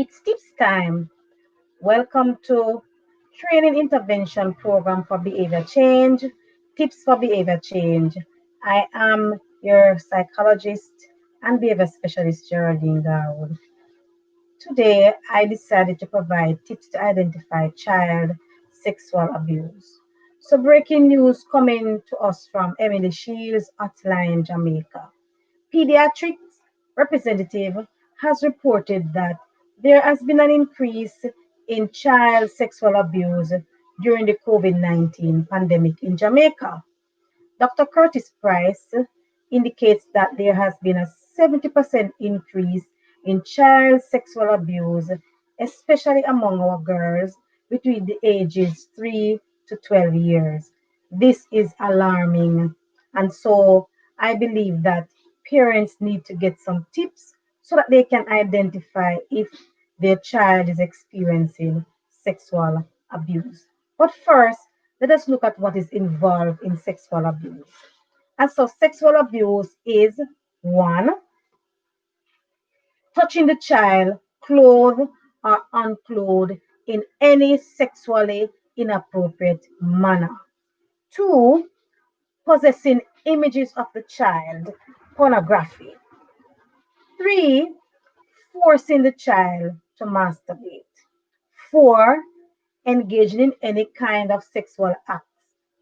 It's tips time. Welcome to Training Intervention Program for Behavior Change, Tips for Behavior Change. I am your psychologist and behavior specialist, Geraldine Garwood. Today, I decided to provide tips to identify child sexual abuse. So, breaking news coming to us from Emily Shields, Hotline, Jamaica. Pediatrics representative has reported that there has been an increase in child sexual abuse during the COVID-19 pandemic in Jamaica. Dr. Curtis Price indicates that there has been a 70% increase in child sexual abuse, especially among our girls between the ages 3 to 12 years. This is alarming. And so I believe that parents need to get some tips so that they can identify if their child is experiencing sexual abuse. But first, let us look at what is involved in sexual abuse. And so, sexual abuse is one, touching the child, clothed or unclothed, in any sexually inappropriate manner. Two, possessing images of the child, pornography. Three, forcing the child to masturbate. Four, engaging in any kind of sexual acts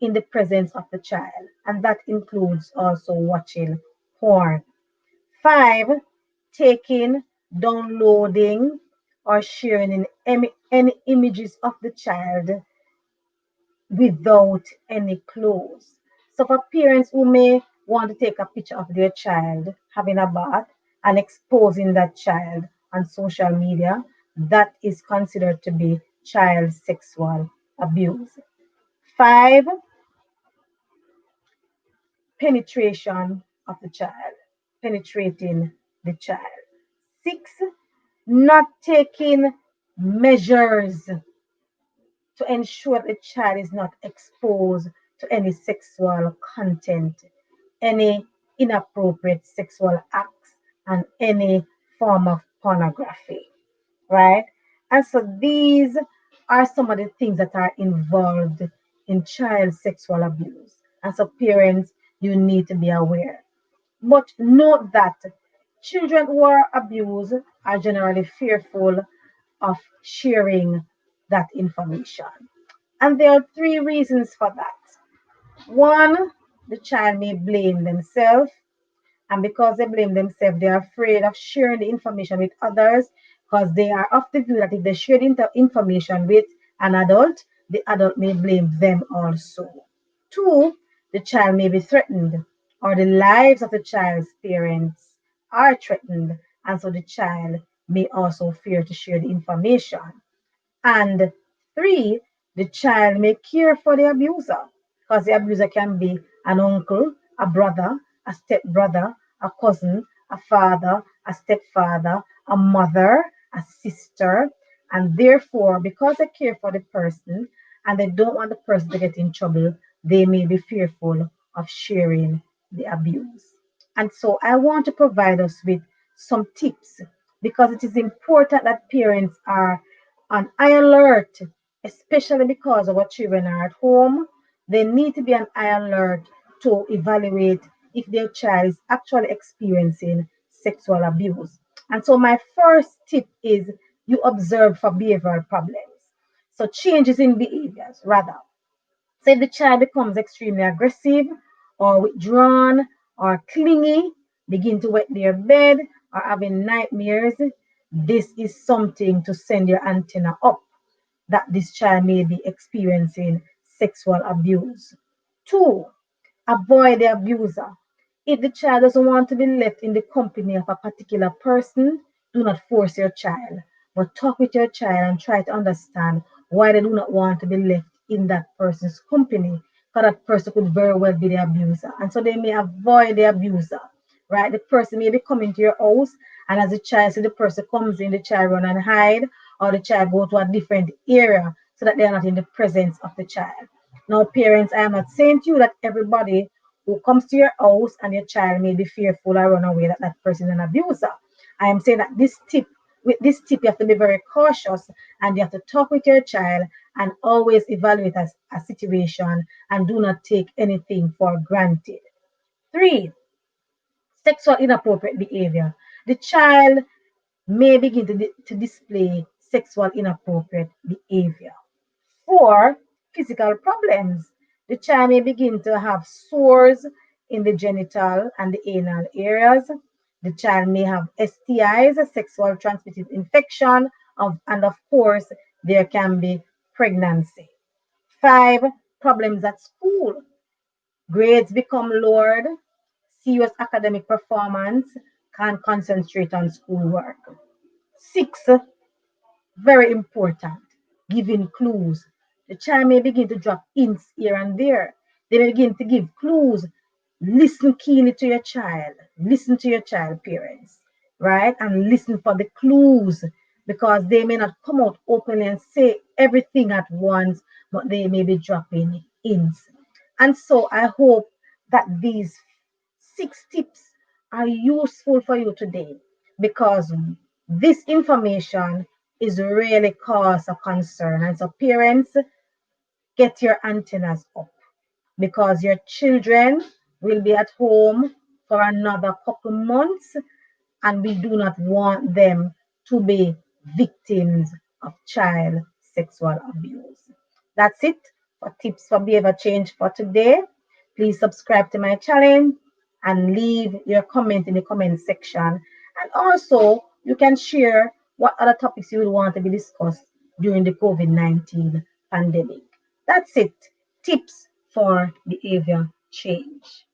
in the presence of the child, and that includes also watching porn. Five, taking, downloading, or sharing any images of the child without any clothes. So for parents who may want to take a picture of their child having a bath and exposing that child on social media, that is considered to be child sexual abuse. Five, penetration of the child, penetrating the child. Six, not taking measures to ensure the child is not exposed to any sexual content, any inappropriate sexual acts, and any form of pornography, right? And so these are some of the things that are involved in child sexual abuse. And so, parents, you need to be aware. But note that children who are abused are generally fearful of sharing that information. And there are three reasons for that. One, the child may blame themselves, and because they blame themselves, they are afraid of sharing the information with others because they are of the view that if they share the information with an adult, the adult may blame them also. Two, the child may be threatened, or the lives of the child's parents are threatened, and so the child may also fear to share the information. And three, the child may care for the abuser because the abuser can be an uncle, a brother, a stepbrother, a cousin, a father, a stepfather, a mother, a sister. And therefore, because they care for the person and they don't want the person to get in trouble, they may be fearful of sharing the abuse. And so I want to provide us with some tips because it is important that parents are on high alert, especially because our children are at home. They need to be on high alert to evaluate if their child is actually experiencing sexual abuse. And so, my first tip is you observe for behavioral problems. So, changes in behaviors, rather. So, if the child becomes extremely aggressive or withdrawn or clingy, begin to wet their bed or having nightmares, this is something to send your antenna up that this child may be experiencing sexual abuse. Two, avoid the abuser. If the child doesn't want to be left in the company of a particular person, do not force your child, but talk with your child and try to understand why they do not want to be left in that person's company. Because that person could very well be the abuser. And so they may avoid the abuser, right? The person may be coming to your house, and as the child see the person comes in, the child run and hide, or the child go to a different area so that they are not in the presence of the child. Now, parents, I am not saying to you that everybody who comes to your house and your child may be fearful or run away that that person is an abuser. I am saying that this tip with this tip, you have to be very cautious and you have to talk with your child and always evaluate a situation and do not take anything for granted. Three, sexual inappropriate behavior. The child may begin to display sexual inappropriate behavior. Four, physical problems. The child may begin to have sores in the genital and the anal areas. The child may have STIs, sexual transmitted infection, and of course, there can be pregnancy. Five, problems at school. Grades become lowered, serious academic performance, can't concentrate on schoolwork. Six, very important, giving clues. The child may begin to drop hints here and there. They may begin to give clues. Listen keenly to your child. Listen to your child, parents, right? And listen for the clues because they may not come out openly and say everything at once, but they may be dropping hints. And so I hope that these 6 tips are useful for you today because this information is really cause a concern. And so parents, get your antennas up because your children will be at home for another couple months and we do not want them to be victims of child sexual abuse. That's it for tips for behavior change for today. Please subscribe to my channel and leave your comment in the comment section. And also, you can share what other topics you would want to be discussed during the COVID-19 pandemic. That's it. Tips for behavior change.